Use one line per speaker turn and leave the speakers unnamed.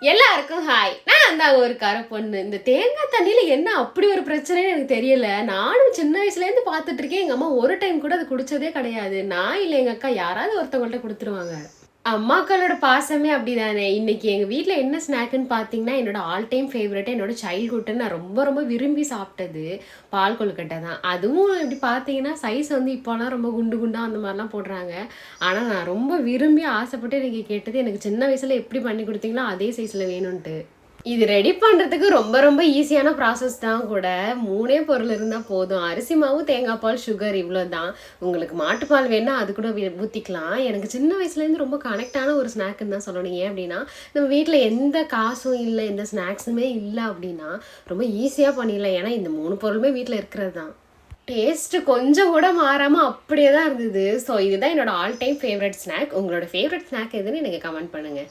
எல்லாருக்கும் ஹாய். நான் அந்த ஒரு பொண்ணு. இந்த தேங்காய் தண்ணியில என்ன அப்படி ஒரு பிரச்சனைன்னு எனக்கு தெரியல. நானும் சின்ன வயசுலேருந்து பார்த்துட்டு இருக்கேன். எங்க அம்மா ஒரு டைம் கூட அது குடிச்சதே கிடையாது. நான் இல்ல எங்க அக்கா யாராவது ஒருத்தவங்கள்ட்ட குடுத்துருவாங்க. அம்மாக்களோட பாசமே அப்படிதானே. இன்னைக்கு எங்க வீட்ல என்ன ஸ்நாக்ன்னு பார்த்தீங்கன்னா, என்னோட ஆல் டைம் ஃபேவரைட் என்னோட சைல்ட்ஹுட்ன்னு நான் ரொம்ப ரொம்ப விரும்பி சாப்பிட்டது பால் கொழுக்கட்டை தான். அதுவும் இப்படி பார்த்தீங்கன்னா, சைஸ் வந்து இப்போலாம் ரொம்ப குண்டு குண்டா அந்த மாரிலாம் போடுறாங்க. ஆனா நான் ரொம்ப விரும்பி ஆசைப்பட்டு எனக்கு கேட்டது எனக்கு சின்ன வயசுல எப்படி பண்ணி குடுத்தீங்களோ, அதே சைஸ்ல வேணுன்ட்டு. இது ரெடி பண்றதுக்கு ரொம்ப ரொம்ப ஈஸியான ப்ராசஸ் தான் கூட. 3 பொருள் இருந்தா போதும். அரிசி மாவு, தேங்காய் பால், சுகர் இவ்வளோதான். உங்களுக்கு மாட்டுப்பால் வேணுனா அது கூட ஊத்திக்கலாம். எனக்கு சின்ன வயசுலேருந்து ரொம்ப கனெக்ட்டான ஒரு ஸ்நாக்குன்னு தான் சொல்லணும். ஏன் அப்டின்னா, நம்ம வீட்ல எந்த காசும் இல்ல, எந்த ஸ்நாக்ஸுமே இல்ல அப்டின்னா, ரொம்ப ஈஸியா பண்ணிடலாம். ஏன்னா இந்த 3 பொருளுமே வீட்ல இருக்கிறது தான். டேஸ்ட்டு கொஞ்சம் கூட மாறாம அப்படியே தான் இருந்தது. ஸோ இதுதான் என்னோட ஆல் டைம் ஃபேவரைட் ஸ்நாக். உங்களோட ஃபேவரைட் ஸ்நாக் எதுன்னு எனக்கு கமெண்ட் பண்ணுங்க.